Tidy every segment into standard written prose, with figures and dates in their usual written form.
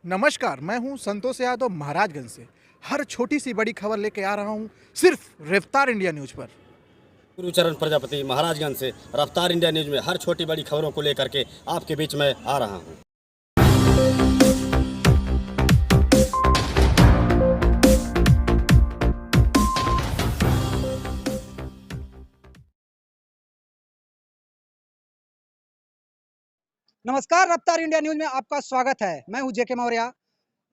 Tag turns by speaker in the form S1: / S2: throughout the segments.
S1: नमस्कार, मैं हूं संतोष यादव महाराजगंज से। हर छोटी सी बड़ी खबर लेके आ रहा हूं सिर्फ रफ्तार इंडिया न्यूज पर।
S2: गुरुचरण प्रजापति महाराजगंज से रफ्तार इंडिया न्यूज में हर छोटी बड़ी खबरों को लेकर के आपके बीच में आ रहा हूं।
S3: नमस्कार, रफ्तार इंडिया न्यूज में आपका स्वागत है। मैं हूं जेके मौर्य।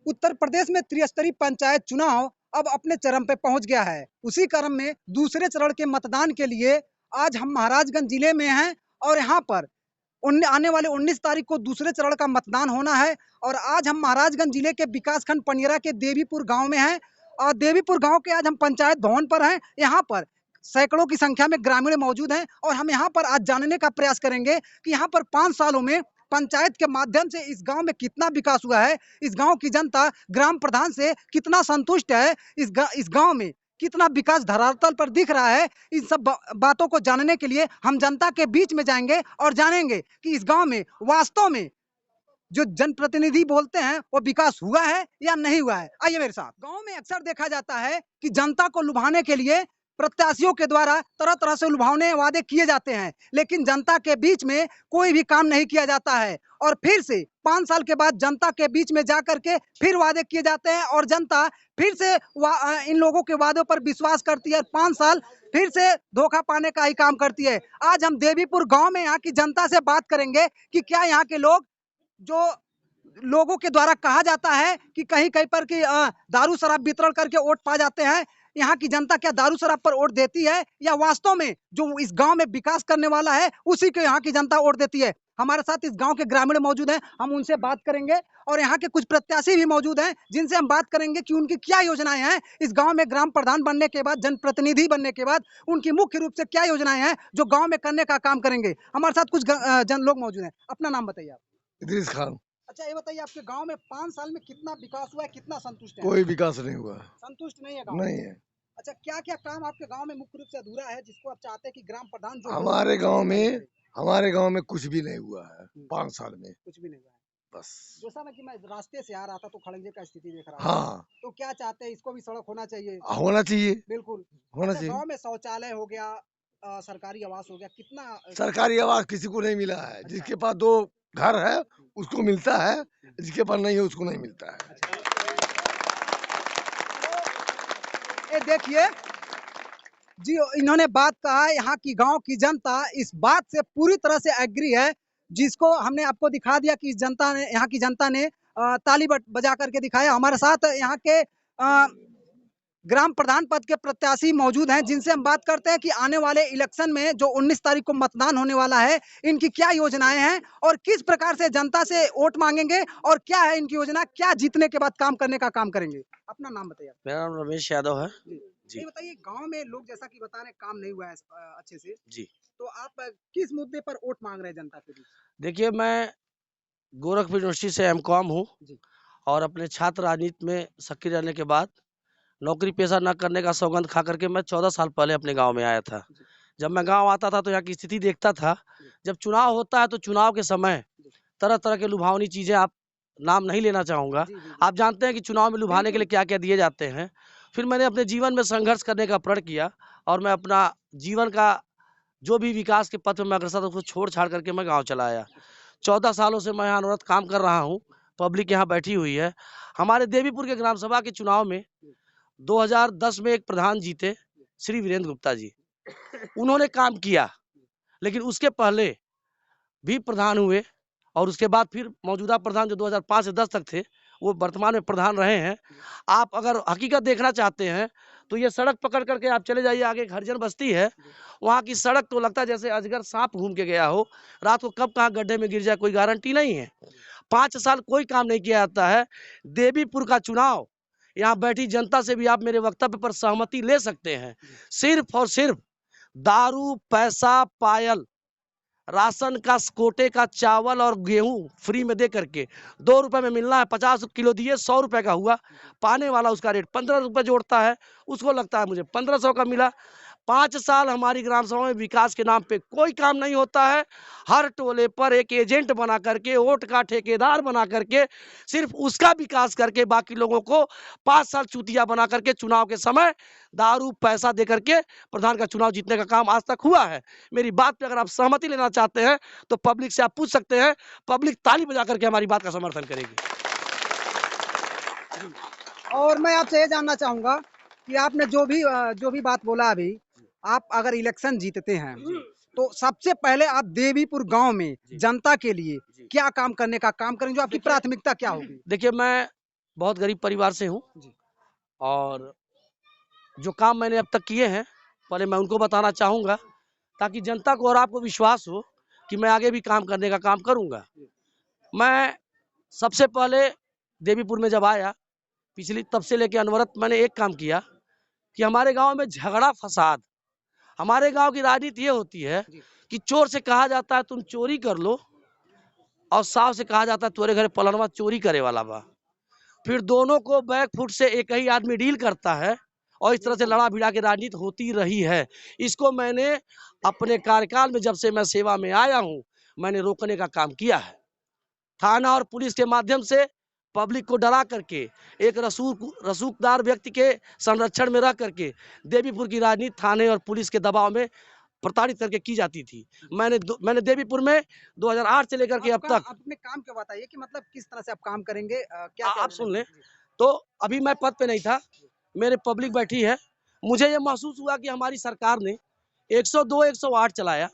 S3: उत्तर प्रदेश में त्रिस्तरीय पंचायत चुनाव अब अपने चरम पे पहुंच गया है। उसी क्रम में दूसरे चरण के मतदान के लिए आज हम महाराजगंज जिले में हैं और यहाँ पर आने वाले 19 तारीख को दूसरे चरण का मतदान होना है। और आज हम महाराजगंज जिले के विकासखंड पनियरा के देवीपुर गांव में हैं और देवीपुर गांव के आज हम पंचायत भवन पर हैं। यहाँ पर सैकड़ों की संख्या में ग्रामीण मौजूद हैं और हम यहाँ पर आज जानने का प्रयास करेंगे कि यहाँ पर 5 सालों में पंचायत के माध्यम से इस गांव में कितना विकास हुआ है, इस गांव की जनता ग्राम प्रधान से कितना संतुष्ट है, इस गांव में कितना विकास धरातल पर दिख रहा है। इन सब बातों को जानने के लिए हम जनता के बीच में जाएंगे और जानेंगे कि इस गांव में वास्तव में जो जनप्रतिनिधि बोलते हैं वो विकास हुआ है या नहीं हुआ है। आइए मेरे साथ। गांव में अक्सर देखा जाता है कि जनता को लुभाने के लिए प्रत्याशियों के द्वारा तरह तरह से लुभावने वादे किए जाते हैं, लेकिन जनता के बीच में कोई भी काम नहीं किया जाता है। और फिर से 5 साल के बाद जनता के बीच में जाकर के फिर वादे किए जाते हैं और जनता फिर से इन लोगों के वादों पर विश्वास करती है। 5 साल फिर से धोखा पाने का ही काम करती है। आज हम देवीपुर गांव में यहाँ की जनता से बात करेंगे कि क्या यहाँ के लोग, जो लोगों के द्वारा कहा जाता है कि कहीं कहीं पर कि दारू शराब वितरण करके वोट पा जाते हैं, यहाँ की जनता क्या दारू शराब पर वोट देती है या वास्तव में जो इस गांव में विकास करने वाला है उसी को यहाँ की जनता वोट देती है। हमारे साथ इस गांव के ग्रामीण मौजूद हैं, हम उनसे बात करेंगे और यहाँ के कुछ प्रत्याशी भी मौजूद हैं जिनसे हम बात करेंगे कि उनकी क्या योजनाएं हैं इस गांव में ग्राम प्रधान बनने के बाद, जनप्रतिनिधि बनने के बाद उनकी मुख्य रूप से क्या योजनाएं हैं जो गाँव में करने का काम करेंगे। हमारे साथ कुछ जन लोग मौजूद हैं। अपना नाम बताइए आप।
S4: इदरीस खान।
S3: अच्छा, ये बताइए आपके गांव में 5 साल में कितना विकास हुआ है, कितना संतुष्ट है?
S4: कोई विकास नहीं हुआ।
S3: संतुष्ट नहीं है गांव?
S4: नहीं है।
S3: अच्छा, क्या-क्या काम आपके गांव में मुख्य रूप से अधूरा है जिसको आप चाहते हैं कि ग्राम प्रधान जो
S4: हमारे गांव में कुछ भी नहीं हुआ है 5 साल में।
S3: कुछ भी नहीं हुआ है।
S4: बस।
S3: जैसा ना कि मैं रास्ते से आ रहा था तो खड़ंजे का स्थिति देख रहा था।
S4: हाँ,
S3: तो क्या चाहते हैं, इसको भी सड़क होना चाहिए?
S4: होना चाहिए।
S3: बिल्कुल।
S4: होना
S3: अच्छा,
S4: चाहिए।
S3: गांव में शौचालय हो गया, सरकारी आवास हो गया, कितना
S4: सरकारी आवास किसी को नहीं मिला है। जिसके पास 2 घर है उसको मिलता है, जिसके पास नहीं है उसको नहीं मिलता है।
S3: ये देखिए जी, इन्होंने बात कहा है, यहाँ की गांव की जनता इस बात से पूरी तरह से एग्री है, जिसको हमने आपको दिखा दिया कि यहाँ की जनता ने ताली बजा करके दिखाया। हमारे साथ यहाँ के ग्राम प्रधान पद के प्रत्याशी मौजूद हैं जिनसे हम बात करते हैं कि आने वाले इलेक्शन में जो 19 तारीख को मतदान होने वाला है, इनकी क्या योजनाएं हैं और किस प्रकार से जनता से वोट मांगेंगे और क्या है इनकी योजना, क्या जीतने के बाद काम करने का काम करेंगे। अपना नाम बताइए।
S5: मेरा नाम रमेश यादव है।
S3: जी, ये बताइए गांव में लोग जैसा कि बता रहे हैं काम नहीं हुआ है अच्छे से,
S5: जी,
S3: तो आप किस मुद्दे पर वोट मांग रहे हैं जनता के बीच?
S5: देखिए मैं गोरखपुर यूनिवर्सिटी से एमकॉम हूँ
S3: जी।
S5: और अपने छात्र राजनीति में सक्रिय रहने के बाद नौकरी पेशा न करने का सौगंध खा करके मैं 14 साल पहले अपने गांव में आया था।
S3: जी।
S5: जब मैं गांव आता था तो यहाँ की स्थिति देखता था। जब चुनाव होता है तो चुनाव के समय तरह-तरह के लुभावनी चीज़ें, आप नाम नहीं लेना चाहूँगा।
S3: जी, जी, जी।
S5: आप जानते हैं कि चुनाव में लुभाने के लिए क्या-क्या दिए जाते हैं। फिर मैंने अपने जीवन में संघर्ष करने का प्रण किया और मैं अपना जीवन का जो भी विकास के पथ में मैं अग्रसर था उसको छोड़-छाड़ करके मैं गाँव चला आया। 14 सालों से मैं यहाँ अनवरत काम कर रहा हूँ। पब्लिक यहाँ बैठी हुई है। हमारे देवीपुर के ग्राम सभा के चुनाव में 2010 में एक प्रधान जीते, श्री वीरेंद्र गुप्ता जी। उन्होंने काम किया, लेकिन उसके पहले भी प्रधान हुए और उसके बाद फिर मौजूदा प्रधान जो 2005 से 10 तक थे, वो वर्तमान में प्रधान रहे हैं। आप अगर हकीकत देखना चाहते हैं तो ये सड़क पकड़ करके आप चले जाइए, आगे एक हरिजन बस्ती है, वहाँ की सड़क तो लगता है जैसे अजगर सांप घूम के गया हो। रात को कब कहाँ गड्ढे में गिर जाए कोई गारंटी नहीं है। 5 साल कोई काम नहीं किया जाता है। देवीपुर का चुनाव, यहाँ बैठी जनता से भी आप मेरे वक्तव्य पर सहमति ले सकते हैं। सिर्फ और सिर्फ दारू, पैसा, पायल, राशन का कोटे का चावल और गेहूं फ्री में दे करके 2 रुपए में मिलना है, 50 किलो दिए 100 रुपए का हुआ। पाने वाला उसका रेट 15 रुपए जोड़ता है, उसको लगता है मुझे 1500 का मिला। 5 साल हमारी ग्राम सभा में विकास के नाम पे कोई काम नहीं होता है। हर टोले पर एक एजेंट बना करके, वोट का ठेकेदार बना करके, सिर्फ उसका विकास करके बाकी लोगों को 5 साल चूतिया बना करके चुनाव के समय दारू पैसा दे करके प्रधान का चुनाव जीतने का काम आज तक हुआ है। मेरी बात पे अगर आप सहमति लेना चाहते हैं तो पब्लिक से आप पूछ सकते हैं, पब्लिक ताली बजा करके हमारी बात का समर्थन करेगी।
S3: और मैं आपसे ये जानना चाहूंगा कि आपने जो भी बात बोला अभी, आप अगर इलेक्शन जीतते हैं तो सबसे पहले आप देवीपुर गांव में जनता के लिए क्या काम करने का काम करेंगे, जो आपकी प्राथमिकता क्या होगी?
S5: देखिए, मैं बहुत गरीब परिवार से हूँ और जो काम मैंने अब तक किए हैं पहले मैं उनको बताना चाहूँगा, ताकि जनता को और आपको विश्वास हो कि मैं आगे भी काम करने का काम करूँगा। मैं सबसे पहले देवीपुर में जब आया, पिछली तब से लेकर अनवरत मैंने एक काम किया कि हमारे गांव में झगड़ा फसाद, हमारे गांव की राजनीति ये होती है कि चोर से कहा जाता है तुम चोरी कर लो, और साव से कहा जाता है तोरे घर पलनवा चोरी करे वाला बा। फिर दोनों को बैक फुट से एक ही आदमी डील करता है और इस तरह से लड़ा भिड़ा की राजनीति होती रही है। इसको मैंने अपने कार्यकाल में, जब से मैं सेवा में आया हूं, मैंने रोकने का काम किया है। थाना और पुलिस के माध्यम से पब्लिक को डरा करके, एक रसूखदार व्यक्ति के संरक्षण में रह करके देवीपुर की राजनीति थाने और पुलिस के दबाव में प्रताड़ित करके की जाती थी। मैंने देवीपुर में 2008 से लेकर के अब तक
S3: अपने काम के बताइए कि मतलब किस तरह से आप काम करेंगे, क्या
S5: आप सुन लें। तो अभी मैं पद पे नहीं था, मेरे पब्लिक बैठी है, मुझे ये महसूस हुआ कि हमारी सरकार ने 102 108 चलाया,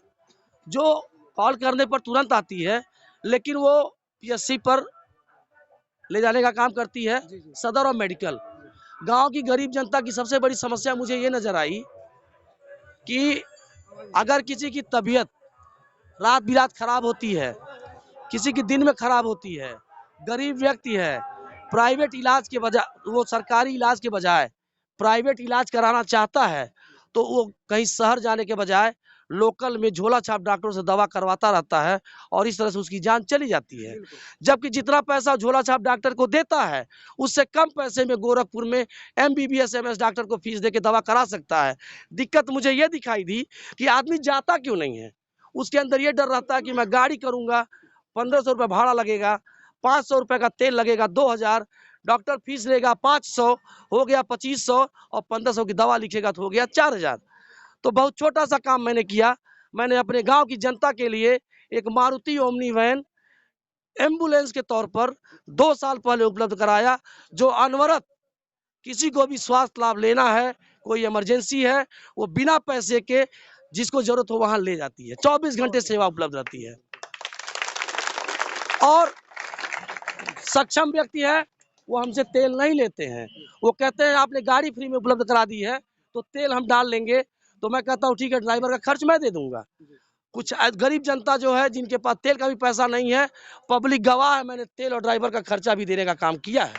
S5: जो कॉल करने पर तुरंत आती है, लेकिन वो पीएससी पर ले जाने का काम करती है, सदर और मेडिकल। गांव की गरीब जनता की सबसे बड़ी समस्या मुझे ये नजर आई कि अगर किसी की तबीयत रात बिरात खराब होती है, किसी की दिन में खराब होती है, गरीब व्यक्ति है, प्राइवेट इलाज के बजाय, वो सरकारी इलाज के बजाय प्राइवेट इलाज कराना चाहता है, तो वो कहीं शहर जाने के बजाय लोकल में झोला छाप डॉक्टरों से दवा करवाता रहता है और इस तरह से उसकी जान चली जाती है। जबकि जितना पैसा झोला छाप डॉक्टर को देता है, उससे कम पैसे में गोरखपुर में MBBS MS डॉक्टर को फीस दे के दवा करा सकता है। दिक्कत मुझे ये दिखाई दी कि आदमी जाता क्यों नहीं है। उसके अंदर ये डर रहता है कि मैं गाड़ी करूंगा, 1500 रुपये भाड़ा लगेगा, 500 रुपये का तेल लगेगा, 2000 डॉक्टर फीस लेगा, 500 हो गया 2500, और 1500 की दवा लिखेगा तो हो गया 4000। तो बहुत छोटा सा काम मैंने किया। मैंने अपने गांव की जनता के लिए एक मारुति ओमनी वैन एम्बुलेंस के तौर पर 2 साल पहले उपलब्ध कराया, जो अनवरत किसी को भी स्वास्थ्य लाभ लेना है, कोई इमरजेंसी है, वो बिना पैसे के जिसको जरूरत हो वहां ले जाती है। 24 घंटे सेवा उपलब्ध रहती है। और सक्षम व्यक्ति है, वो हमसे तेल नहीं लेते हैं। वो कहते हैं आपने गाड़ी फ्री में उपलब्ध करा दी है तो तेल हम डाल लेंगे, तो मैं कहता हूँ ठीक है, ड्राइवर का खर्च मैं दे दूंगा। कुछ गरीब जनता जो है, जिनके पास तेल का भी पैसा नहीं है, पब्लिक गवाह है, मैंने तेल और ड्राइवर का खर्चा भी देने का काम किया है।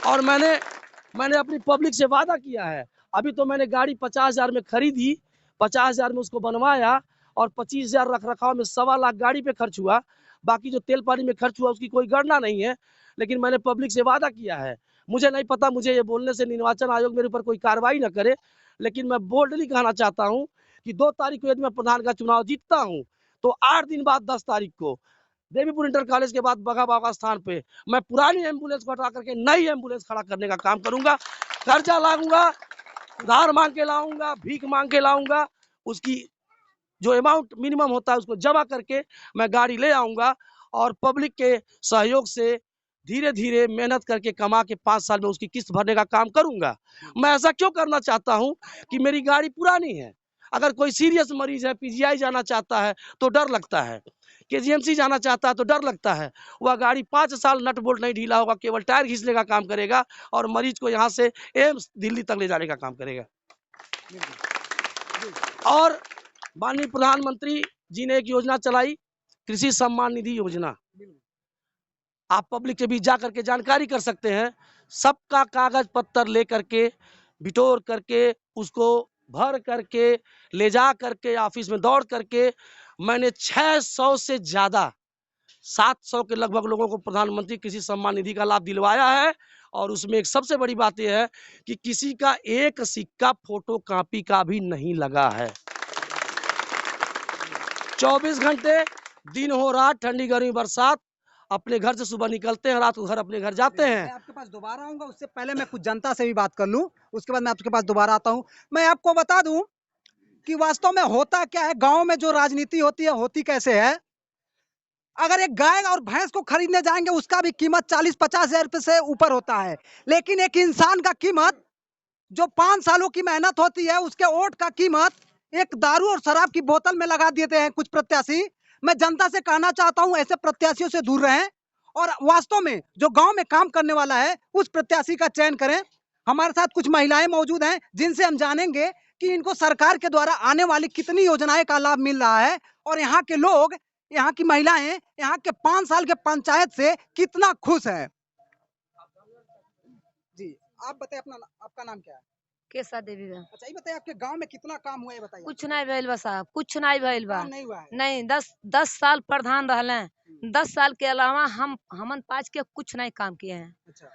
S5: और मैंने अपनी पब्लिक से वादा किया है। अभी तो मैंने गाड़ी 50,000 में खरीदी, 50,000 में उसको बनवाया, और 25,000 रख रखाव में 1.25 लाख गाड़ी पे खर्च हुआ। बाकी जो तेल पानी में खर्च हुआ उसकी कोई गणना नहीं है, लेकिन मैंने पब्लिक से वादा किया है। मुझे नहीं पता, मुझे ये बोलने से निर्वाचन आयोग मेरे ऊपर कोई कार्रवाई न करे, लेकिन मैं बोल्डली कहना चाहता हूँ कि 2 तारीख को यदि मैं प्रधान का चुनाव जीतता हूँ, तो 8 दिन बाद 10 तारीख को देवीपुर इंटर कॉलेज के बाद बगा बाबा स्थान पे मैं पुरानी एम्बुलेंस को हटा करके नई एम्बुलेंस खड़ा करने का काम करूंगा। कर्जा लाऊंगा, उधार मांग के लाऊंगा, भीख मांग के लाऊंगा, उसकी जो अमाउंट मिनिमम होता है उसको जमा करके मैं गाड़ी ले आऊंगा, और पब्लिक के सहयोग से धीरे धीरे मेहनत करके कमा के 5 साल में उसकी किस्त भरने का काम करूंगा। मैं ऐसा क्यों करना चाहता हूं कि मेरी गाड़ी पुरानी है। अगर कोई सीरियस मरीज है, PGI जाना चाहता है तो डर लगता है, KGMC जाना चाहता है तो डर लगता है। वह गाड़ी 5 साल नट बोल्ट नहीं ढीला होगा, केवल टायर घिसने का काम करेगा और मरीज को यहाँ से एम्स दिल्ली तक ले जाने का काम करेगा। और माननीय प्रधानमंत्री जी ने एक योजना चलाई, कृषि सम्मान निधि योजना। आप पब्लिक के बीच जा करके जानकारी कर सकते हैं। सबका कागज पत्तर ले करके, बिटोर करके, उसको भर करके, ले जा करके ऑफिस में दौड़ करके मैंने 600 से ज्यादा 700 के लगभग लोगों को प्रधानमंत्री कृषि सम्मान निधि का लाभ दिलवाया है। और उसमें एक सबसे बड़ी बात यह है कि किसी का एक सिक्का फोटो कॉपी का भी नहीं लगा है। 24 घंटे दिन हो रात, ठंडी गर्मी बरसात, अपने घर से सुबह निकलते हैं, रात को घर अपने घर जाते हैं।
S3: मैं आपके पास दोबारा आऊंगा, उससे पहले मैं कुछ जनता से भी बात कर लूं, उसके बाद मैं आपके पास दोबारा आता हूं। मैं आपको बता दूं कि वास्तव में होता क्या है, गांव में जो राजनीति होती है होती कैसे है। अगर एक गाय और भैंस को खरीदने जाएंगे उसका भी कीमत 40-50 हजार रुपए से ऊपर होता है, लेकिन एक इंसान का कीमत जो 5 सालों की मेहनत होती है, उसके वोट का कीमत एक दारू और शराब की बोतल में लगा देते हैं कुछ प्रत्याशी। मैं जनता से कहना चाहता हूं ऐसे प्रत्याशियों से दूर रहें और वास्तव में जो गांव में काम करने वाला है उस प्रत्याशी का चयन करें। हमारे साथ कुछ महिलाएं मौजूद हैं जिनसे हम जानेंगे कि इनको सरकार के द्वारा आने वाली कितनी योजनाएं का लाभ मिल रहा है और यहाँ के लोग, यहाँ की महिलाएं यहाँ के 5 साल के पंचायत से कितना खुश है। जी आप बताइए, आपका नाम क्या है?
S6: केसा देवी बा।
S3: अच्छा ये बताइए, आपके गांव में कितना काम हुआ है बताइए।
S6: कुछ नहीं भइल बा साहब, कुछ नहीं भइल बा।
S3: काम नहीं हुआ है।
S6: नहीं, 10 साल प्रधान रहले, 10 साल के अलावा हमन 5 के कुछ नहीं काम किए हैं।
S3: अच्छा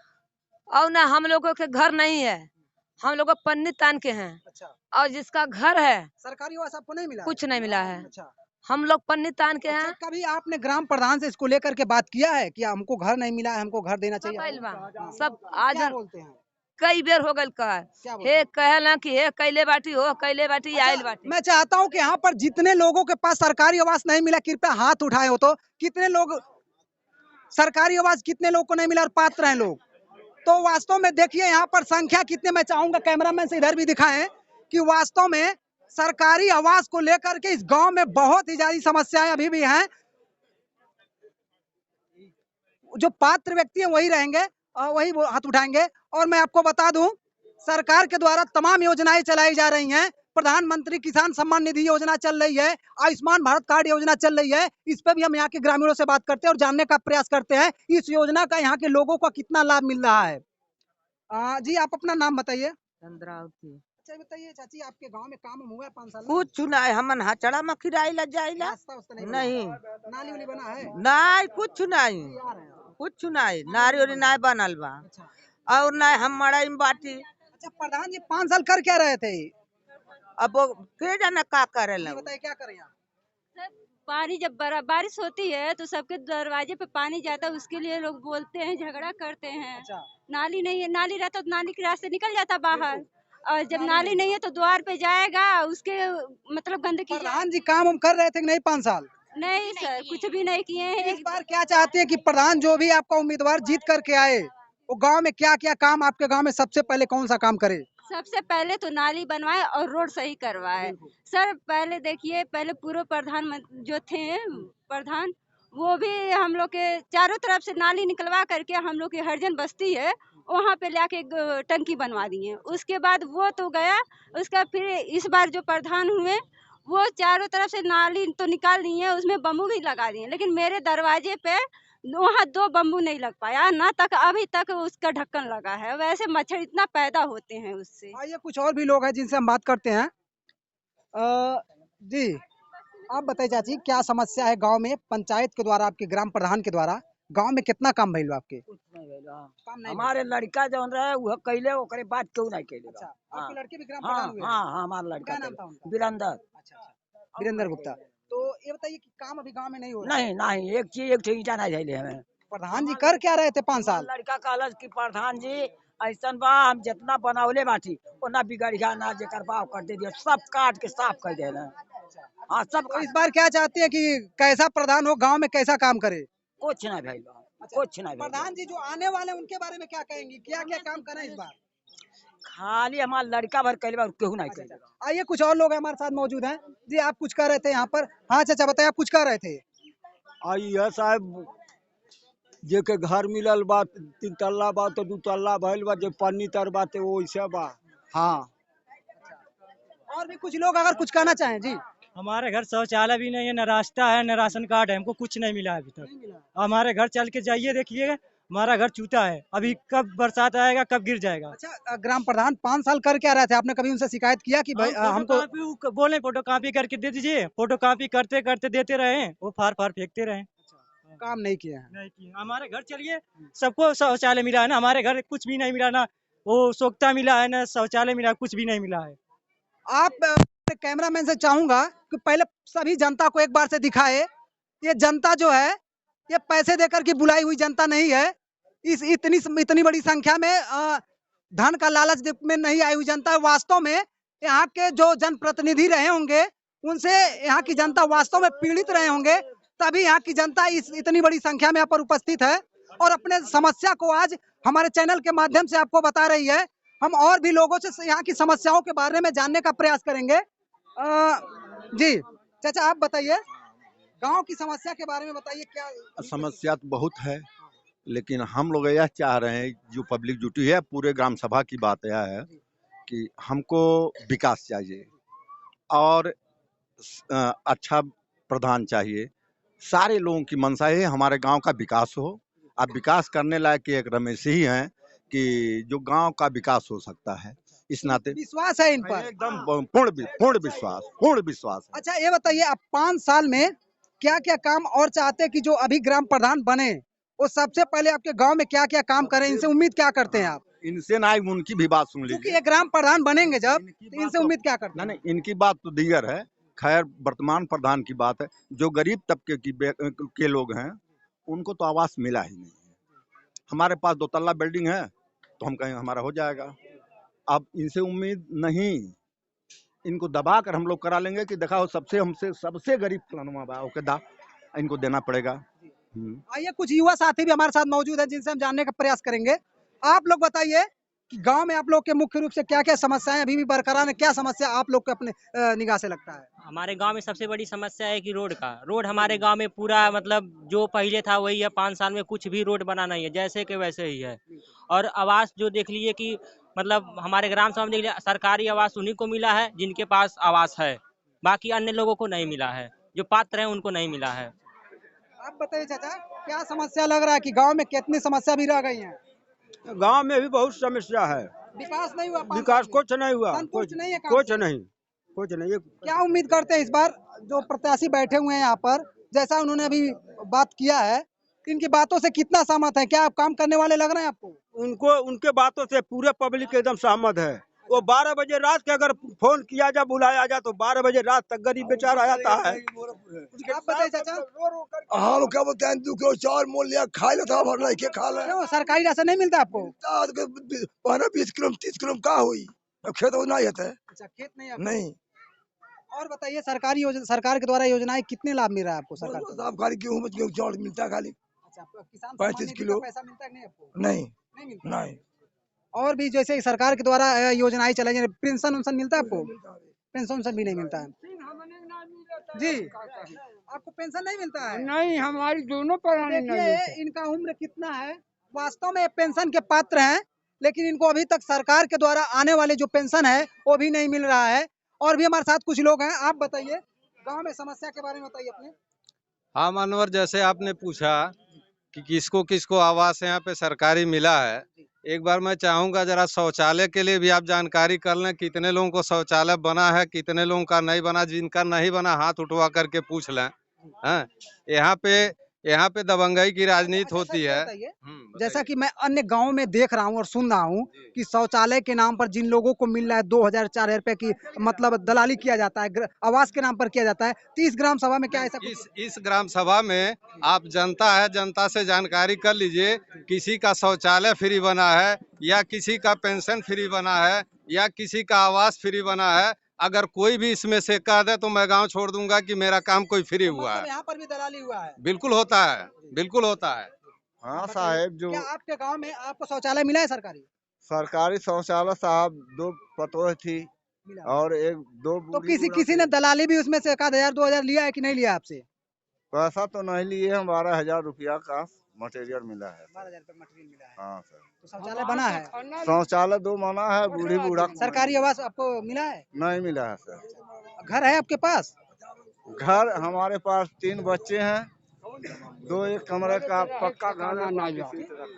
S6: और ना हम लोगों के घर नहीं है, हम लोग पन्नी तान के हैं।
S3: अच्छा,
S6: और जिसका घर है
S3: सरकारी आवास आपको नहीं मिला?
S6: कुछ नहीं मिला है,
S3: अच्छा,
S6: हम लोग पन्नी तान के
S3: अच्छा
S6: हैं।
S3: कभी आपने ग्राम प्रधान से इसको लेकर के बात किया है कि हमको घर नहीं मिला है, हमको घर देना
S6: सब
S3: चाहिए?
S6: भइल बा,
S3: हाँ।
S6: सब आज
S3: क्या बोलते हैं?
S6: कई बेर हो गइल कह
S3: क्या बोलते
S6: हे
S3: हैं?
S6: कहला कि हे कैले बाटी हो, कैले बाटी आइल
S3: अच्छा,
S6: बाटी।
S3: मैं चाहता हूँ कि यहाँ पर जितने लोगों के पास सरकारी आवास नहीं मिला कृपया हाथ उठाए हो। तो कितने लोग सरकारी आवास, कितने लोग को नहीं मिला और पात्र हैं लोग? तो वास्तव में देखिए यहाँ पर संख्या कितने, मैं चाहूंगा कैमरामैन से इधर भी दिखाएं कि वास्तव में सरकारी आवास को लेकर के इस गांव में बहुत ही ज्यादा समस्याएं अभी भी हैं। जो पात्र व्यक्ति हैं वही रहेंगे और वही वो हाथ उठाएंगे। और मैं आपको बता दूं सरकार के द्वारा तमाम योजनाएं चलाई जा रही हैं। प्रधानमंत्री किसान सम्मान निधि योजना चल रही है, आयुष्मान भारत कार्ड योजना चल रही है। इस पे भी हम यहाँ के ग्रामीणों से बात करते हैं और जानने का प्रयास करते हैं इस योजना का यहाँ के लोगों को कितना लाभ मिल रहा है। जी आप अपना नाम बताइए।
S6: चंद्रावती।
S3: अच्छा बताइए चाची, आपके गांव में काम हुआ है 5 साल में?
S7: कुछ नहीं, हमन हचड़ा में खिराइला जाइला
S3: रास्ता वास्ता बना?
S7: नहीं,
S3: नाली उली बना है?
S7: नहीं कुछ नहीं,
S3: आ रहे हैं।
S7: कुछ नहीं, नारी उरी नहीं बनल बा
S3: अच्छा
S7: और नहीं हम मड़ई में बाटी।
S3: अच्छा, प्रधान जी 5 साल कर क्या रहे थे?
S7: अब वो के जाने का करे
S3: ये
S7: लग।
S3: बताइए क्या करें आप?
S8: पानी जब बारिश होती है तो सबके दरवाजे पे पानी जाता है, उसके लिए लोग बोलते हैं, झगड़ा करते हैं।
S3: अच्छा
S8: नाली नहीं है, नाली रहता तो नाली के रास्ते निकल जाता बाहर, और जब नाली नहीं है तो द्वार पे जाएगा, उसके मतलब गंदगी
S3: प्रधान जी काम हम कर रहे थे कि नहीं 5 साल?
S8: नहीं सर, कुछ भी नहीं किए हैं।
S3: इस बार क्या चाहते हैं कि प्रधान जो भी आपका उम्मीदवार जीत करके आए वो गांव में क्या क्या काम, आपके गांव में सबसे पहले कौन सा काम करे?
S8: सबसे पहले तो नाली बनवाए और रोड सही करवाए। सर पहले देखिए, पहले पूर्व प्रधान जो थे प्रधान, वो भी हम लोग के चारों तरफ से नाली निकलवा करके हम लोग की हरिजन बस्ती है वहाँ पे लाके एक टंकी बनवा दिए। उसके बाद वो तो गया, उसका फिर इस बार जो प्रधान हुए वो चारों तरफ से नाली तो निकाल दिए, उसमें बम्बू भी लगा दिए, लेकिन मेरे दरवाजे पे वहाँ 2 बम्बू नहीं लग पाया ना, तक अभी तक उसका ढक्कन लगा है। वैसे मच्छर इतना पैदा होते हैं उससे।
S3: आइए कुछ और भी लोग हैं जिनसे हम बात करते हैं। जी आप बताइए चाची, क्या समस्या है गांव में पंचायत के द्वारा, आपके ग्राम प्रधान के द्वारा गांव में कितना काम भइल बा आपके? काम नहीं
S7: हमारे लड़का जो रहे वो कैले, ओकरे बात क्यों नहीं कैले।
S3: अच्छा,
S7: हाँ।
S3: आपके लड़के भी ग्राम
S7: हाँ
S3: प्रधान हुए?
S7: हाँ हाँ, हमारा लड़का
S3: क्या नाम था उनका?
S7: वीरेंद्र।
S3: अच्छा अच्छा, वीरेंद्र गुप्ता। तो ये बताइए कि काम अभी गांव में नहीं हो रहा?
S7: नहीं नहीं, एक चीज एक ईटा नहीं झेले हमें।
S3: प्रधान जी कर क्या रहे थे 5 साल?
S7: लड़का कहलस कि प्रधान जी ऐसा बा, हम जितना बनावले बाटी उतना बिगड़िया ना, जेकर बाव कर दे दिया, सब काट के साफ कर देना। हाँ सब
S3: तो इस बार क्या चाहते हैं कि कैसा प्रधान हो, गांव में कैसा काम करे?
S7: कुछ नहीं भइल बा, कुछ नहीं भइल बा।
S3: प्रधान जी जो आने वाले हैं, उनके बारे में क्या कहेंगी, क्या क्या काम करें इस बार?
S7: खाली हमारा लड़का भर कैले बा, केहू नहीं कैले बा।
S3: आइए कुछ और लोग हमारे साथ मौजूद हैं। जी आप कुछ कह रहे थे यहाँ पर? हाँ चाचा बताइए, आप कुछ कह रहे थे?
S9: आइए साहब, जे के घर मिलल बा 3 तल्ला बा तो 2 तल्ला भइल बा, जे पन्नी तर बा ते वैसे बा। हाँ
S3: और भी कुछ लोग अगर कुछ कहना चाहें। जी
S10: हमारे घर शौचालय भी नहीं है, न रास्ता है, न राशन कार्ड है, हमको कुछ नहीं मिला अभी तक। हमारे घर चल के जाइए, देखिए हमारा घर चूता है, अभी कब बरसात आएगा कब गिर जाएगा।
S3: अच्छा, ग्राम प्रधान 5 साल कर क्या रहे थे, आपने कभी उनसे शिकायत किया कि भाई हमको
S10: बोले फोटो कॉपी करके दे दीजिए, फोटो कॉपी करते करते देते रहे, वो फार फार फेंकते रहे।
S3: काम नहीं किए हैं।
S10: नहीं किए। हमारे घर चलिए, सबको शौचालय मिला है ना, हमारे घर कुछ भी नहीं मिला ना, वो सोख्ता मिला है ना शौचालय मिला, कुछ भी नहीं मिला है।
S3: आप कैमरामैन से चाहूंगा कि पहले सभी जनता को एक बार से दिखाए। ये जनता जो है, ये पैसे देकर की बुलाई हुई जनता नहीं है। इस इतनी बड़ी संख्या में धन का लालच में नहीं आई हुई जनता है। वास्तव में यहाँ के जो जनप्रतिनिधि रहे होंगे, उनसे यहाँ की जनता वास्तव में पीड़ित रहे होंगे, तभी यहाँ की जनता इतनी बड़ी संख्या में यहाँ पर उपस्थित है और अपने समस्या को आज हमारे चैनल के माध्यम से आपको बता रही है। हम और भी लोगों से यहाँ की समस्याओं के बारे में जानने का प्रयास करेंगे। जी चाचा, आप बताइए, गांव की समस्या के बारे में बताइए। क्या
S11: समस्या तो बहुत है, लेकिन हम लोग यह चाह रहे हैं, जो पब्लिक ड्यूटी है, पूरे ग्राम सभा की बात यह है कि हमको विकास चाहिए और अच्छा प्रधान चाहिए। सारे लोगों की मंशा है हमारे गांव का विकास हो। अब विकास करने लायक एक रमेश ही हैं कि जो गांव का विकास हो सकता है। इस नाते
S3: विश्वास है इन पर?
S11: एकदम पूर्ण विश्वास है।
S3: अच्छा, ये बताइए, आप 5 साल में क्या क्या काम और चाहते हैं कि जो अभी ग्राम प्रधान बने, वो सबसे पहले आपके गांव में क्या क्या काम करें? इनसे उम्मीद क्या करते हैं आप?
S11: इनसे ना उनकी भी बात सुन लीजिए,
S3: क्योंकि ये ग्राम प्रधान बनेंगे जब, तो इनसे उम्मीद क्या करते हैं?
S11: नहीं, इनकी बात तो दीगर है। खैर, वर्तमान प्रधान की बात है, जो गरीब तबके के लोग हैं उनको तो आवास मिला ही नहीं है। हमारे पास 2 तल्ला बिल्डिंग है, तो हम कहेंगे हमारा हो जाएगा। अब इनसे उम्मीद नहीं, इनको दबा कर हम लोग करा लेंगे कि देखा हमसे सबसे गरीब फलाना इनको देना पड़ेगा।
S3: आइए, कुछ युवा साथी भी हमारे साथ मौजूद है जिनसे हम जानने का प्रयास करेंगे। आप लोग बताइए कि गांव में आप लोग के मुख्य रूप से क्या क्या समस्याएं अभी भी बरकरार है? क्या समस्या आप लोग को अपने निगाह से लगता है?
S12: हमारे गांव में सबसे बड़ी समस्या है कि रोड हमारे गांव में पूरा मतलब जो पहले था वही है। 5 साल में कुछ भी रोड बना नहीं है, जैसे के वैसे ही है। और आवास जो देख लीजिए कि मतलब हमारे ग्राम सभा में देख लीजिए, सरकारी आवास उन्हीं को मिला है जिनके पास आवास है, बाकी अन्य लोगों को नहीं मिला है, जो पात्र है उनको नहीं मिला है।
S3: आप बताइए चाचा, क्या समस्या लग रहा है कि गाँव में कितनी समस्या भी रह गई है?
S9: गांव में भी बहुत समस्या है।
S3: विकास नहीं हुआ?
S9: विकास कुछ नहीं हुआ,
S3: कुछ नहीं है,
S9: कुछ नहीं।
S3: क्या उम्मीद करते हैं इस बार जो प्रत्याशी बैठे हुए हैं यहाँ पर, जैसा उन्होंने अभी बात किया है, इनकी बातों से कितना सहमत है? क्या आप काम करने वाले लग रहे हैं आपको?
S9: उनको उनके बातों से पूरे पब्लिक एकदम सहमत है। वो 12 बजे रात के अगर फोन किया जा, बुलाया जा, तो 12 बजे रात तक गरीब बेचारा आता है।
S3: आप बताइए चाचा।
S4: हम क्या बोलते हैं, 2 किलो चावल मोल लिया, खा लेता भर नहीं के खा ले।
S3: क्यों सरकारी राशन नहीं मिलता आपको?
S4: 20 किलो 30 किलो का हुई, अब खेत हो नहीं है।
S3: अच्छा, खेत नहीं
S4: नहीं।
S3: और बताइए, सरकार के द्वारा योजनाएं कितने लाभ मिल रहा है आपको? सरकार
S4: साहब खाली गेहूं चावल मिलता है खाली।
S3: अच्छा, किसान
S4: 35 किलो
S3: पैसा मिलता है नहीं आपको?
S4: नहीं
S3: मिलता।
S4: नहीं।
S3: और भी जैसे सरकार के द्वारा योजनाएं चलाई, पेंशन उनसन मिलता है आपको? पेंशन भी नहीं मिलता है जी। आपको पेंशन नहीं मिलता है?
S9: नहीं, हमारी दोनों प्राणी
S3: देखिए, इनका उम्र कितना है, वास्तव में पेंशन के पात्र हैं, लेकिन इनको अभी तक सरकार के द्वारा आने वाले जो पेंशन है वो भी नहीं मिल रहा है। और भी हमारे साथ कुछ लोग हैं। आप बताइए, गांव में समस्या के बारे में बताइए अपने।
S13: हाँ मनोहर, जैसे आपने पूछा कि किसको किसको आवास यहाँ पे सरकारी मिला है, एक बार मैं चाहूँगा जरा शौचालय के लिए भी आप जानकारी कर लें, कितने लोगों को शौचालय बना है, कितने लोगों का नहीं बना। जिनका नहीं बना हाथ उठवा करके पूछ लें। हाँ, यहाँ पे दबंगई की राजनीति होती है।
S3: जैसा कि मैं अन्य गांवों में देख रहा हूं और सुन रहा हूं कि शौचालय के नाम पर जिन लोगों को मिल रहा है 2000-4000 रुपए की मतलब दलाली किया जाता है, आवास के नाम पर किया जाता है। तो इस ग्राम सभा में क्या ऐसा
S13: इस ग्राम सभा में आप जनता है, जनता से जानकारी कर लीजिए, किसी का शौचालय फ्री बना है या किसी का पेंशन फ्री बना है या किसी का आवास फ्री बना है। अगर कोई भी इसमें से कह दे तो मैं गांव छोड़ दूंगा कि मेरा काम कोई फ्री हुआ है।
S3: यहाँ पर भी दलाली हुआ है?
S13: बिल्कुल होता है, बिल्कुल होता है।
S11: हाँ साहब, जो
S3: क्या आपके गांव में आपको शौचालय मिला है सरकारी?
S11: सरकारी शौचालय साहब 2 पतोह थी और 1-2
S3: तो किसी ने दलाली भी उसमें से 1000-2000 लिया है कि नहीं लिया आपसे?
S11: पैसा तो नहीं लिए हम, 12,000 रुपया का मटेरियल मिला है।
S3: 12,000 रुपया मटेरियल मिला है।
S11: हाँ सर।
S3: तो शौचालय बना है?
S11: शौचालय 2 बना है, बूढ़ी बूढ़ा।
S3: सरकारी आवास आपको मिला है?
S11: नहीं मिला है सर।
S3: घर है आपके पास?
S11: घर हमारे पास 3 बच्चे हैं, 2 एक कमरे का पक्का घर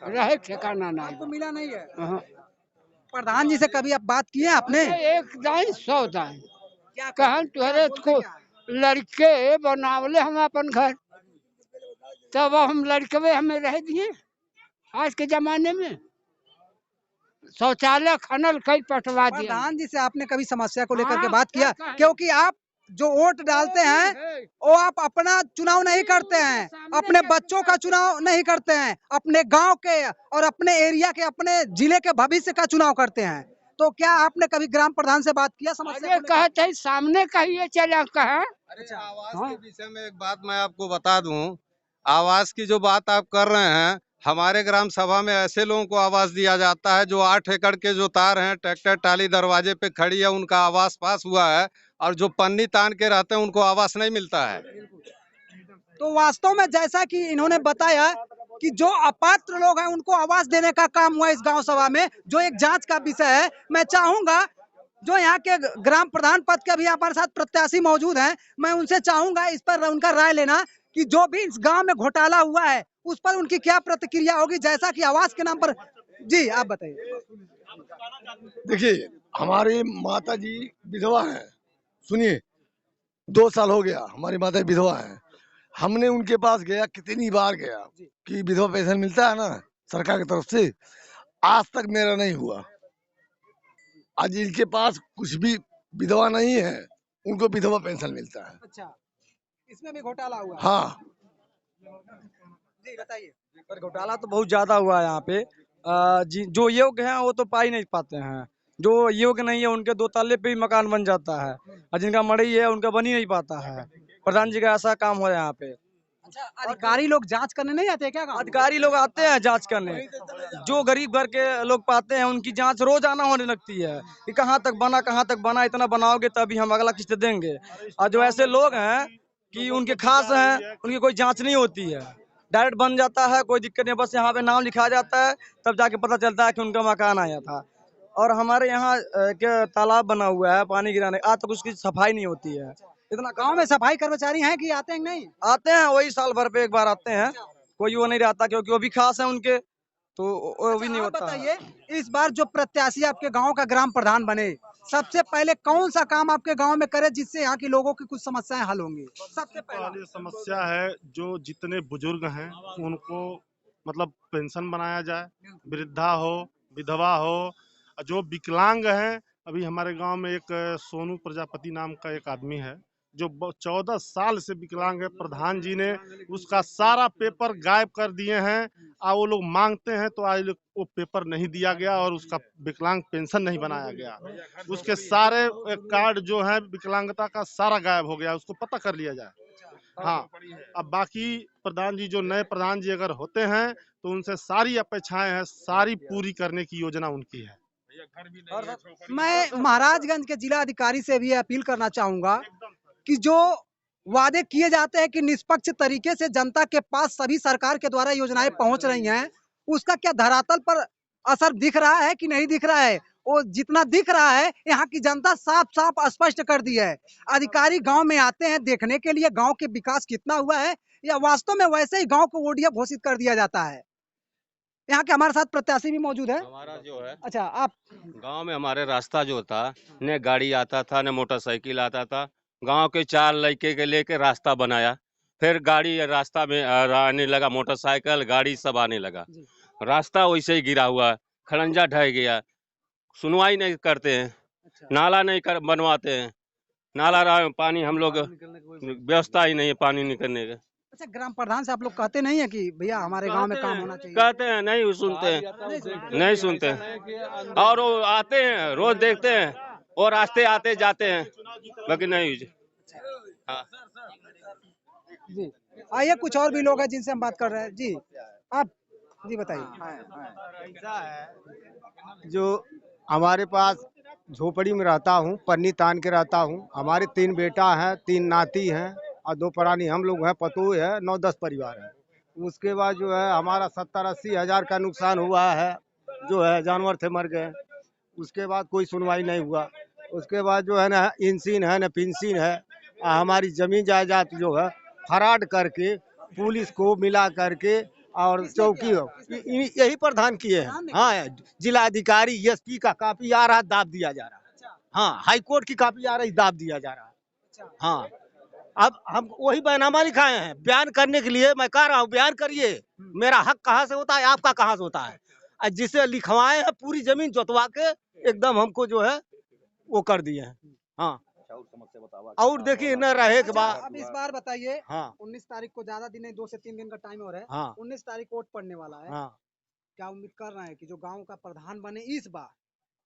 S9: रहे ठिकाना नहीं।
S3: आपको मिला नहीं है? प्रधान जी से कभी आप बात किए आपने?
S9: एक दाई 100 दाई कहन तुहरे को लड़के बनावले हम अपन घर
S14: तब हम लड़के हमें रह दिए। आज के जमाने में शौचालय खनल कई पटवा दिया।
S3: प्रधान जी से आपने कभी समस्या को लेकर के
S14: हाँ,
S3: बात किया? क्योंकि आप जो वोट डालते हैं वो आप अपना चुनाव नहीं करते हैं, अपने बच्चों का चुनाव नहीं करते हैं, अपने गांव के और अपने एरिया के, अपने जिले के भविष्य का चुनाव करते हैं। तो क्या आपने कभी ग्राम प्रधान से बात किया समस्या को लेकर?
S14: कहते हैं सामने कहिए चला कहा।
S13: अरे आवास के विषय में एक बात मैं आपको बता दूं, आवास की जो बात आप कर रहे हैं, हमारे ग्राम सभा में ऐसे लोगों को आवास दिया जाता है जो 8 एकड़ के जो तार हैं ट्रैक्टर टाली दरवाजे पे खड़ी है, उनका आवास पास हुआ है, और जो पन्नी तान के रहते हैं उनको आवास नहीं मिलता है।
S3: तो वास्तव में जैसा कि इन्होंने बताया कि जो अपात्र लोग हैं उनको आवास देने का काम हुआ इस गांव सभा में, जो एक जांच का विषय है। मैं चाहूंगा जो यहाँ के ग्राम प्रधान पद के भी हमारे साथ प्रत्याशी मौजूद हैं, मैं उनसे चाहूंगा इस पर उनका राय लेना कि जो भी इस गांव में घोटाला हुआ है उस पर उनकी क्या प्रतिक्रिया होगी। जैसा कि आवास के नाम पर, जी आप बताइए।
S4: देखिए, हमारी माता जी विधवा हैं। सुनिए, 2 साल हो गया हमारी माता विधवा है। हमने उनके पास गया, कितनी बार गया कि विधवा पेंशन मिलता है ना सरकार की तरफ से, आज तक मेरा नहीं हुआ। आज इनके पास कुछ भी विधवा नहीं है, उनको विधवा पेंशन मिलता है।
S3: अच्छा, इसमें भी घोटाला हुआ?
S4: हाँ
S3: जी बताइए।
S15: पर घोटाला तो बहुत ज्यादा हुआ है यहाँ पे। जो योग्य हैं वो तो पा ही नहीं पाते हैं, जो योग्य नहीं है उनके 2 ताले पे ही मकान बन जाता है, और जिनका मड़ई है उनका बन ही नहीं पाता है। प्रधान जी का ऐसा काम हो रहा है यहाँ पे।
S3: अच्छा, अधिकारी लोग जांच करने नहीं आते क्या?
S15: अधिकारी लोग आते हैं जांच करने, जो गरीब घर के लोग पाते हैं उनकी जांच रोजाना होने लगती है कि कहाँ तक बना, इतना बनाओगे तभी हम अगला किस्त देंगे। और जो ऐसे लोग हैं कि उनके खास हैं, उनकी कोई जांच नहीं होती है, डायरेक्ट बन जाता है, कोई दिक्कत नहीं, बस यहाँ पे नाम लिखा जाता है, तब जाके पता चलता है कि उनका मकान आया था। और हमारे यहाँ क्या तालाब बना हुआ है पानी गिराने, आज तक उसकी सफाई नहीं होती है।
S3: इतना गांव में सफाई कर्मचारी हैं कि आते हैं नहीं?
S15: आते हैं, वही साल भर पे एक बार आते हैं, कोई वो नहीं रहता क्योंकि वो भी खास है उनके, तो वो भी नहीं होता।
S3: बताइए, इस बार जो प्रत्याशी आपके गांव का ग्राम प्रधान बने, सबसे पहले कौन सा काम आपके गांव में करे जिससे यहाँ के लोगों की कुछ समस्याएं हल होंगी? सबसे
S16: पहली समस्या है जो जितने बुजुर्ग हैं उनको मतलब पेंशन बनाया जाए, वृद्धा हो, विधवा हो, जो विकलांग हैं। अभी हमारे गांव में एक सोनू प्रजापति नाम का एक आदमी है जो 14 साल से विकलांग है। प्रधान जी ने उसका सारा पेपर गायब कर दिए हैं, और वो लोग मांगते हैं तो आज वो पेपर नहीं दिया गया और उसका विकलांग पेंशन नहीं बनाया गया। उसके सारे कार्ड जो है विकलांगता का सारा गायब हो गया, उसको पता कर लिया जाए। हाँ, अब बाकी प्रधान जी जो नए प्रधान जी अगर होते हैं तो उनसे सारी अपेक्षाएं हैं, सारी पूरी करने की योजना उनकी है।
S3: मैं महाराजगंज के जिला अधिकारी से भी अपील करना चाहूंगा कि जो वादे किए जाते हैं कि निष्पक्ष तरीके से जनता के पास सभी सरकार के द्वारा योजनाएं पहुंच रही हैं, उसका क्या धरातल पर असर दिख रहा है कि नहीं दिख रहा है? वो जितना दिख रहा है यहाँ की जनता साफ साफ स्पष्ट कर दी है। अधिकारी गांव में आते हैं देखने के लिए गांव के विकास कितना हुआ है, या वास्तव में वैसे ही गांव को ओडीएफ घोषित कर दिया जाता है। यहाँ के हमारे साथ प्रत्याशी भी मौजूद है।
S17: हमारा जो है,
S3: अच्छा, आप
S17: गांव में हमारे रास्ता जो था, न गाड़ी आता था न मोटरसाइकिल आता था। गांव के 4 लड़के के लेके रास्ता बनाया, फिर गाड़ी रास्ता में आने लगा, मोटरसाइकिल गाड़ी सब आने लगा। रास्ता वैसे ही गिरा हुआ, खड़ंजा ढह गया, सुनवाई नहीं करते हैं। नाला नहीं बनवाते हैं, नाला पानी हम लोग व्यवस्था ही नहीं है पानी निकलने का।
S3: अच्छा, ग्राम प्रधान से आप लोग कहते नहीं है कि भैया हमारे गांव में काम होना चाहिए?
S17: कहते हैं, नहीं सुनते हैं, नहीं सुनते हैं। और वो आते हैं रोज देखते हैं और रास्ते आते जाते हैं, बाकी नहीं। हाँ
S3: जी, आइए कुछ और भी लोग हैं जिनसे हम बात कर रहे हैं। जी आप जी बताइए।
S18: जो हमारे पास झोपड़ी में रहता हूँ, पन्नी तान के रहता हूँ। हमारे 3 बेटा हैं, 3 नाती हैं और 2 प्राणी हम लोग हैं, पतोह है, 9-10 परिवार है। उसके बाद जो है हमारा 70-80 हज़ार का नुकसान हुआ है, जो है जानवर थे मर गए। उसके बाद कोई सुनवाई नहीं हुआ। उसके बाद जो है ना इंसिन है न पेंशन है। हमारी जमीन जायदाद जो है फराड करके पुलिस को मिला करके और चौकी यही प्रधान किए हैं। हाँ, जिला अधिकारी एसपी का कापी आ रहा, दाब दिया जा रहा है। हाँ, हाई कोर्ट की कापी आ रही, दाब दिया जा रहा है। हाँ,
S19: अब हम वही बैनामा लिखाए हैं बयान करने के लिए। मैं कह रहा हूँ बयान करिए, मेरा हक कहाँ से होता है, आपका कहाँ से होता है। और जिसे लिखवाए हैं पूरी जमीन जोतवा के एकदम हमको जो है वो कर दिए हैं। हाँ और देखिए न रहे के बाद
S3: अब इस बार बताइए,
S19: हाँ
S3: 19 तारीख को ज्यादा दिन नहीं, 2 से 3 दिन का टाइम और है।
S19: हाँ
S3: 19 तारीख को वोट पड़ने वाला है।
S19: हाँ
S3: क्या उम्मीद कर रहे हैं कि जो गांव का प्रधान बने इस बार,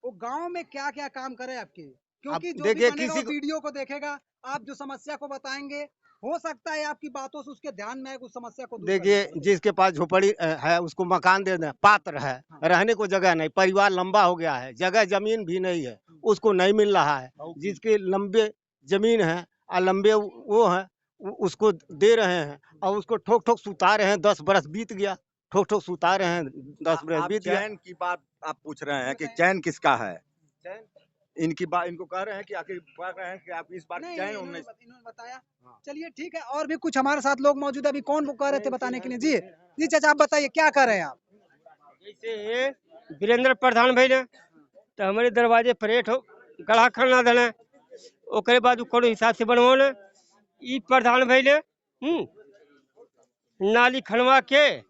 S3: वो गांव में क्या क्या काम करे आपके? क्योंकि जो भी
S19: देखिए
S3: बनेगा
S19: किसी
S3: वो वीडियो को देखेगा, आप जो समस्या को बताएंगे, हो सकता है आपकी बातों से उसके ध्यान में आए, उस समस्या को दूर
S19: देखिए
S3: करे।
S19: जिसके पास झोपड़ी है उसको मकान दे दें, पात्र है, रहने को जगह नहीं, परिवार लंबा हो गया है, जगह जमीन भी नहीं है, उसको नहीं मिल रहा है। जिसके लंबे जमीन है और लंबे वो है उसको दे रहे हैं और उसको ठोक ठोक सुता रहे हैं। 10 बरस बीत गया, ठोक ठोक सुता रहे हैं, 10 बरस
S11: आप
S19: बीत गया।
S11: चैन की बात आप पूछ रहे हैं कि चैन किसका है? इनकी बात इनको कह रहे हैं कि आखिर कह रहे हैं कि आप इस बार
S3: नहीं,
S11: चैन
S3: इन्होंने बताया। चलिए ठीक है, और भी कुछ हमारे साथ लोग मौजूद है। अभी कौन वो कह रहे थे बताने के लिए? जी जी चाचा, आप बताइए क्या कर रहे हैं आप?
S20: जैसे वीरेंद्र प्रधान भाई ने तो हमारे दरवाजे परेट हो गढ़ा खड़ना देना, ओकरे बाद कोनो हिसाब से बनवाना। ई प्रधान भाई ने नाली खनवा के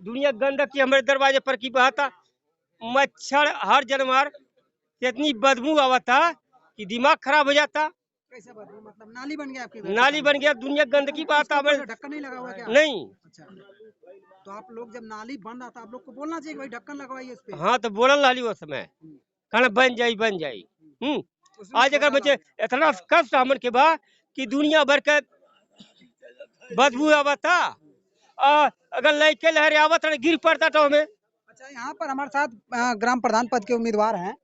S20: दुनिया गंदगी हमारे दरवाजे पर की बहाता, मच्छर हर जानवर इतनी बदबू आवता कि दिमाग खराब हो जाता।
S3: कैसे बदबू? मतलब नाली बन गया आपके घर?
S20: नाली बन गया, दुनिया गंदगी बहाता।
S3: ढक्कन नहीं लगा हुआ क्या?
S20: नहीं।
S3: अच्छा, तो आप लोग जब नाली बन रहा था, आप लोग को बोलना चाहिए कि भाई ढक्कन लगवाइए इस पे।
S20: हाँ तो बोलल लाली उस समय कहना बन जाई। आज अगर मुझे इतना कष्ट हमन के बा कि दुनिया भर के बदबू आवता, अगर लड़के लहरे आवत गिर पड़ता तो हमें।
S3: अच्छा, यहाँ पर हमारे साथ ग्राम प्रधान पद के उम्मीदवार हैं।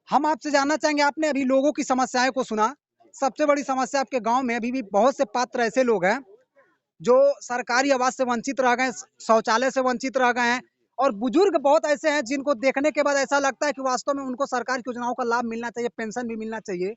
S3: हम आपसे जानना चाहेंगे, आपने अभी लोगों की समस्याएं को सुना। सबसे बड़ी समस्या आपके गांव में अभी भी बहुत से पात्र ऐसे लोग हैं जो सरकारी आवास से वंचित रह गए, शौचालय से वंचित रह गए हैं, और बुजुर्ग बहुत ऐसे हैं जिनको देखने के बाद ऐसा लगता है कि वास्तव में उनको सरकारी योजनाओं का लाभ मिलना चाहिए, पेंशन भी मिलना चाहिए।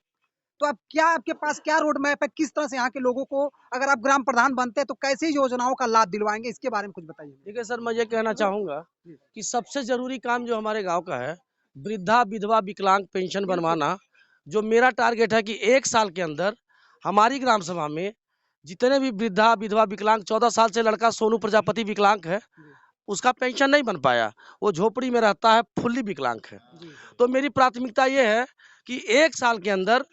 S3: तो अब क्या आपके पास क्या रोड मैप है, किस तरह से यहाँ के लोगों को, अगर आप ग्राम प्रधान बनते हैं तो कैसी योजनाओं का लाभ दिलवाएंगे, इसके बारे में कुछ बताइए।
S5: देखिए सर, मैं ये कहना चाहूँगा कि सबसे जरूरी काम जो हमारे गांव का है, वृद्धा विधवा विकलांग पेंशन बनवाना। जो मेरा टारगेट है कि 1 साल के अंदर हमारी ग्राम सभा में जितने भी वृद्धा विधवा विकलांग, 14 साल से लड़का सोनू प्रजापति विकलांग है, उसका पेंशन नहीं बन पाया, वो झोपड़ी में रहता है, फुल्ली विकलांग है। तो मेरी प्राथमिकता ये है कि 1 साल के अंदर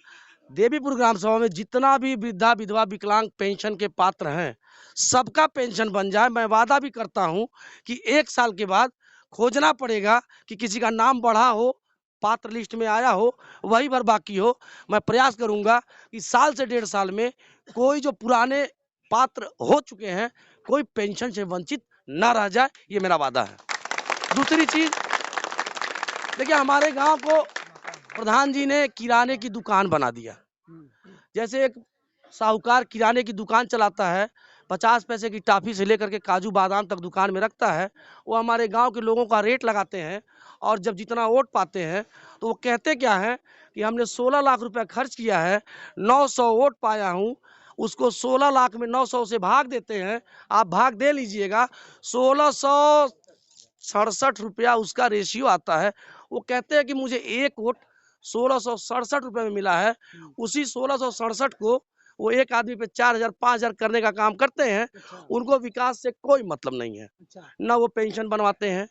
S5: देवीपुर ग्राम सभा में जितना भी वृद्धा विधवा विकलांग पेंशन के पात्र हैं, सबका पेंशन बन जाए। मैं वादा भी करता हूं कि 1 साल के बाद खोजना पड़ेगा कि किसी का नाम बढ़ा हो, पात्र लिस्ट में आया हो, वही भर बाकी हो। मैं प्रयास करूंगा कि साल से 1.5 साल में कोई जो पुराने पात्र हो चुके हैं, कोई पेंशन से वंचित न रह जाए, ये मेरा वादा है। दूसरी चीज, देखिए हमारे गांव को प्रधान जी ने किराने की दुकान बना दिया। जैसे एक साहूकार किराने की दुकान चलाता है, 50 पैसे की टाफी से लेकर के काजू बादाम तक दुकान में रखता है, वो हमारे गांव के लोगों का रेट लगाते हैं। और जब जितना वोट पाते हैं तो वो कहते क्या है कि हमने 16 लाख रुपया खर्च किया है, 900 वोट पाया हूँ, उसको 16 लाख में 900 से भाग देते हैं। आप भाग दे लीजिएगा, 1667 रुपया उसका रेशियो आता है। वो कहते हैं कि मुझे एक वोट 1667 रुपये में मिला है। उसी 1667 को वो एक आदमी पे 4000 5000 करने का काम करते हैं। उनको विकास से कोई मतलब नहीं है। न वो पेंशन बनवाते हैं,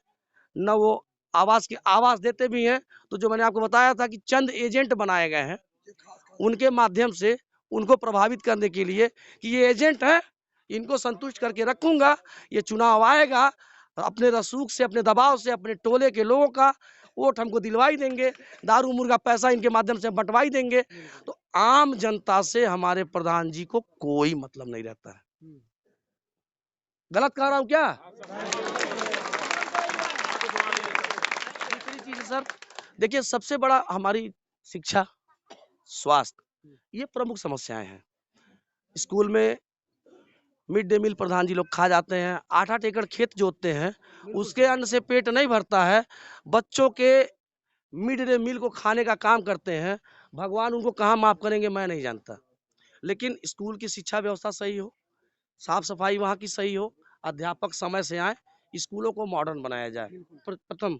S5: न वो आवास देते भी हैं। तो जो मैंने आपको बताया था कि चंद एजेंट बनाए गए हैं, उनके माध्यम से उनको प्रभावित करने के लिए कि ये एजेंट है, इनको संतुष्ट करके रखूंगा। ये चुनाव आएगा, अपने रसूख से, अपने दबाव से, अपने टोले के लोगों का वोट हमको दिलवाई देंगे, दारू मुर्गा पैसा इनके माध्यम से बंटवाई देंगे। तो आम जनता से हमारे प्रधान जी को कोई मतलब नहीं रहता है। गलत कह रहा हूं क्या? दूसरी चीज सर, देखिए सबसे बड़ा हमारी शिक्षा, स्वास्थ्य, ये प्रमुख समस्याएं हैं। स्कूल में मिड डे मील प्रधान जी लोग खा जाते हैं, 8-8 एकड़ खेत जोतते हैं, उसके अन्न से पेट नहीं भरता है। बच्चों के मिड डे मील को खाने का काम करते हैं। भगवान उनको कहाँ माफ करेंगे मैं नहीं जानता। लेकिन स्कूल की शिक्षा व्यवस्था सही हो, साफ सफाई वहाँ की सही हो, अध्यापक समय से आए, स्कूलों को मॉडर्न बनाया जाए। प्रथम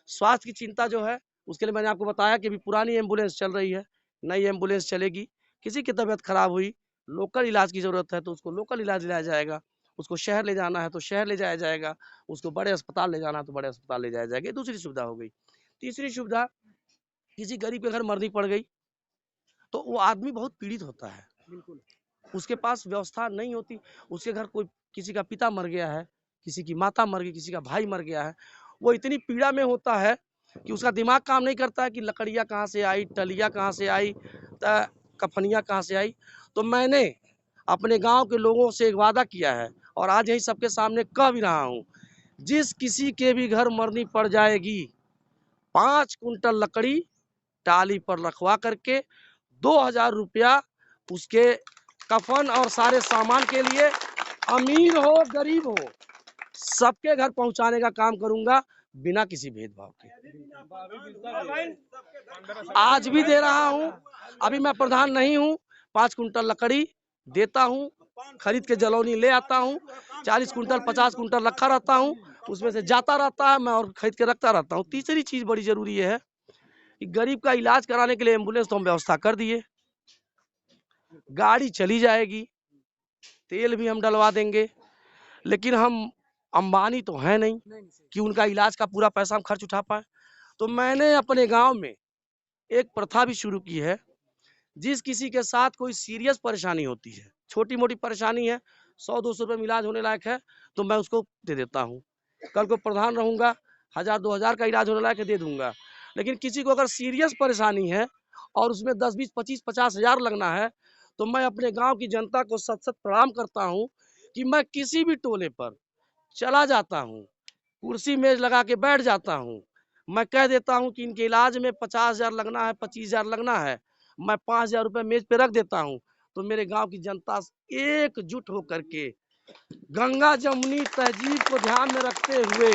S5: स्वास्थ्य की चिंता जो है, उसके लिए मैंने आपको बताया कि अभी पुरानी एम्बुलेंस चल रही है, नई एम्बुलेंस चलेगी। किसी की तबीयत खराब हुई लोकल इलाज की ज़रूरत है तो उसको लोकल इलाज दिलाया जाएगा, उसको शहर ले जाना है तो शहर ले जाया जाएगा, उसको बड़े अस्पताल ले जाना है तो बड़े अस्पताल ले जाया जाएगा। ये दूसरी सुविधा हो गई। तीसरी सुविधा, किसी गरीब के घर मरनी पड़ गई तो वो आदमी बहुत पीड़ित होता है,
S3: बिल्कुल।
S5: उसके पास व्यवस्था नहीं होती, उसके घर कोई किसी का पिता मर गया है, किसी की माता मर गई, किसी का भाई मर गया है, वो इतनी पीड़ा में होता है कि उसका दिमाग काम नहीं करता है कि लकड़ियाँ कहाँ से आई, टलियाँ कहाँ से आई, कफनियाँ कहाँ से आई। तो मैंने अपने गांव के लोगों से एक वादा किया है और आज यही सबके सामने कह भी रहा हूँ, जिस किसी के भी घर मरनी पड़ जाएगी 5 कुंटल लकड़ी टाली पर रखवा करके 2000 रुपया उसके कफन और सारे सामान के लिए, अमीर हो गरीब हो, सबके घर पहुंचाने का काम करूंगा बिना किसी भेदभाव के। आज भी दे रहा हूं, अभी मैं प्रधान नहीं हूं, 5 कुंटल लकड़ी देता हूं, खरीद के जलौनी ले आता हूं, 40 कुंटल 50 कुंटल रखा रहता हूं, उसमें से जाता रहता है मैं और खरीद के रखता रहता हूं। तीसरी चीज बड़ी जरूरी है कि गरीब का इलाज कराने के लिए एम्बुलेंस तो हम व्यवस्था कर दिए, गाड़ी चली जाएगी, तेल भी हम डलवा देंगे, लेकिन हम अंबानी तो है नहीं कि उनका इलाज का पूरा पैसा हम खर्च उठा पाए। तो मैंने अपने गांव में एक प्रथा भी शुरू की है, जिस किसी के साथ कोई सीरियस परेशानी होती है, छोटी मोटी परेशानी है, 100-200 रुपये में इलाज होने लायक है तो मैं उसको दे देता हूँ। कल को प्रधान रहूंगा, 1000-2000 का इलाज होने लायक है दे दूंगा। लेकिन किसी को अगर सीरियस परेशानी है और उसमें 10-20-25-50 हजार लगना है तो मैं अपने गांव की जनता को सत-सत प्रणाम करता हूं कि मैं किसी भी टोले पर चला जाता हूं, कुर्सी मेज लगा के बैठ जाता हूं, मैं कह देता हूं कि इनके इलाज में 50 हजार लगना है, 25 हजार लगना है, मैं 5000 रुपये मेज पे रख देता हूं। तो मेरे गांव की जनता एकजुट होकर के गंगा जमुनी तहजीब को ध्यान में रखते हुए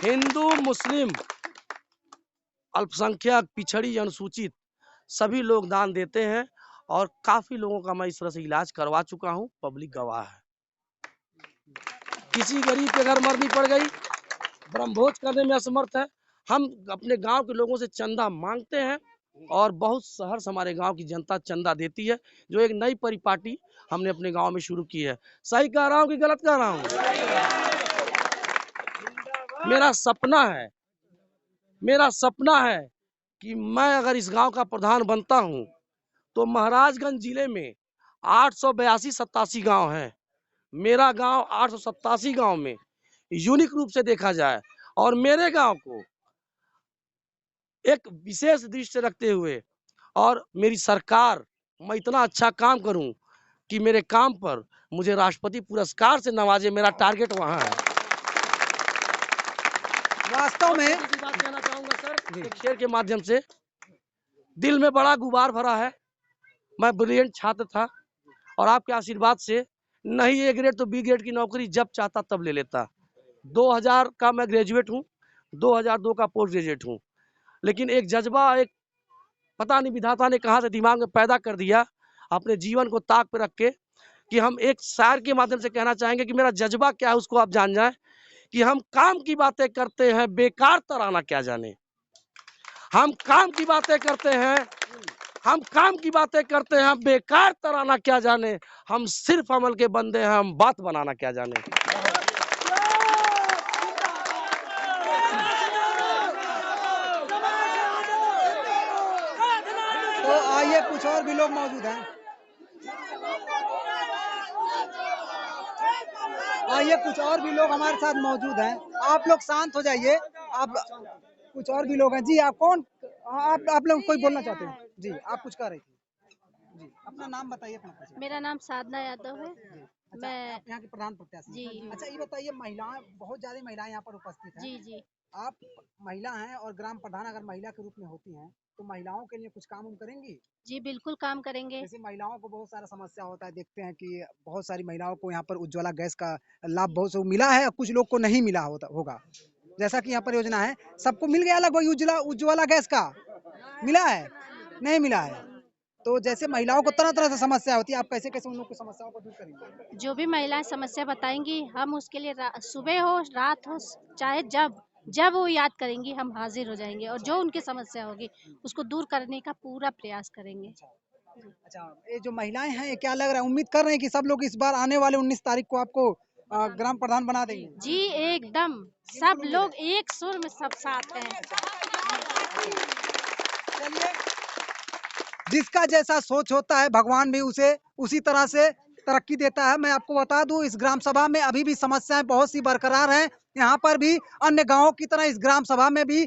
S5: हिंदू मुस्लिम अल्पसंख्यक पिछड़ी अनुसूचित सभी लोग दान देते हैं और काफी लोगों का मैं इस तरह से इलाज करवा चुका हूं, पब्लिक गवाह है। किसी गरीब के घर मरनी पड़ गई, ब्रह्मभोज करने में असमर्थ है, हम अपने गांव के लोगों से चंदा मांगते हैं और बहुत सहर्ष हमारे गांव की जनता चंदा देती है, जो एक नई परिपाटी हमने अपने गांव में शुरू की है। सही कह रहा हूं कि गलत कह रहा हूं? मेरा सपना है कि मैं अगर इस गांव का प्रधान बनता हूं तो महाराजगंज जिले में 882-87 गांव हैं, मेरा गांव 887 गांव में यूनिक रूप से देखा जाए और मेरे गांव को एक विशेष दृष्टि से रखते हुए और मेरी सरकार, मैं इतना अच्छा काम करूं कि मेरे काम पर मुझे राष्ट्रपति पुरस्कार से नवाजे, मेरा टारगेट वहां है।
S3: वास्तव में
S5: बात कहना चाहूंगा सर, एक शेर के माध्यम से, दिल में बड़ा गुबार भरा है, मैं ब्रिलियंट छात्र था और आपके आशीर्वाद से नहीं ए ग्रेड तो बी ग्रेड की नौकरी जब चाहता तब ले लेता। 2000 का मैं ग्रेजुएट हूँ, 2002 का पोस्ट ग्रेजुएट हूँ, लेकिन एक जज्बा, एक पता नहीं विधाता ने कहाँ से दिमाग में पैदा कर दिया, अपने जीवन को ताक पे रख के, कि हम एक शायर के माध्यम से कहना चाहेंगे कि मेरा जज्बा क्या है उसको आप जान जाएं कि हम काम की बातें करते हैं, बेकार तराना क्या जाने। हम काम की बातें करते हैं, बेकार तराना क्या जाने। हम सिर्फ अमल के बंदे हैं, हम बात बनाना क्या जाने।
S3: तो आइए कुछ और भी लोग मौजूद हैं, आइए कुछ और भी लोग हमारे साथ मौजूद हैं। आप लोग शांत हो जाइए। आप कुछ और भी लोग हैं। जी आप कौन? आप लोग कोई बोलना चाहते हैं? जी आप कुछ कह रही थी। जी अपना नाम बताइए। अपना
S21: मेरा नाम साधना यादव है।
S3: अच्छा,
S21: मैं
S3: आप यहाँ की प्रधान प्रत्याशी
S21: जी।
S3: अच्छा ये बताइए, महिलाएं, बहुत ज्यादा महिलाएं यहाँ पर उपस्थित हैं।
S21: जी जी।
S3: आप महिला हैं और ग्राम प्रधान अगर महिला के रूप में होती हैं तो महिलाओं के लिए कुछ काम हम करेंगी?
S21: जी बिल्कुल काम करेंगे।
S3: जैसे महिलाओं को बहुत सारा समस्या होता है, देखते हैं कि बहुत सारी महिलाओं को यहाँ पर उज्ज्वला गैस का लाभ बहुत से मिला है, कुछ लोग को नहीं मिला होगा। जैसा कि यहाँ पर योजना है, सबको मिल गया लगभग उज्ज्वला गैस का? मिला है? नहीं मिला है। तो जैसे महिलाओं को तरह तरह से समस्या होती है, आप कैसे कैसे उन लोग की समस्याओं को दूर करेंगे?
S21: जो भी महिलाएं समस्या बताएंगी हम उसके लिए सुबह हो रात हो चाहे जब वो याद करेंगी हम हाजिर हो जाएंगे और जो उनकी समस्या होगी उसको दूर करने का पूरा प्रयास करेंगे।
S3: अच्छा, ये जो महिलाएं हैं, ये क्या लग रहा है, उम्मीद कर रहे हैं कि सब लोग इस बार आने वाले 19 तारीख को आपको ग्राम प्रधान बना देंगे?
S21: जी एकदम, सब लोग एक सुर में सब साथ हैं।
S3: जिसका जैसा सोच होता है भगवान भी उसे उसी तरह से तरक्की देता है। मैं आपको बता दूं, इस ग्राम सभा में अभी भी समस्याएं बहुत सी बरकरार हैं। यहाँ पर भी अन्य गांवों की तरह इस ग्राम सभा में भी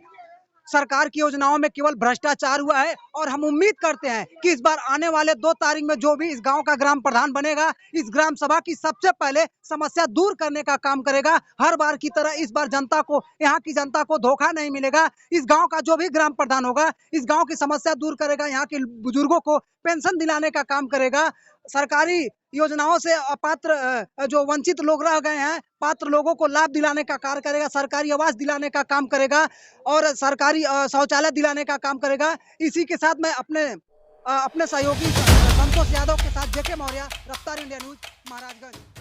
S3: सरकार की योजनाओं में केवल भ्रष्टाचार हुआ है और हम उम्मीद करते हैं कि इस बार आने वाले 2 तारीख में जो भी इस गांव का ग्राम प्रधान बनेगा, इस ग्राम सभा की सबसे पहले समस्या दूर करने का काम करेगा। हर बार की तरह इस बार जनता को, यहाँ की जनता को धोखा नहीं मिलेगा। इस गांव का जो भी ग्राम प्रधान होगा, इस गांव की समस्या दूर करेगा, यहाँ के बुजुर्गों को पेंशन दिलाने का काम करेगा, सरकारी योजनाओं से अपात्र जो वंचित लोग रह गए हैं, पात्र लोगों को लाभ दिलाने का कार्य करेगा, सरकारी आवास दिलाने का काम करेगा और सरकारी शौचालय दिलाने का काम करेगा। इसी के साथ मैं अपने सहयोगी संतोष यादव के साथ जेके मौर्य, रफ्तार इंडिया न्यूज, महाराजगंज।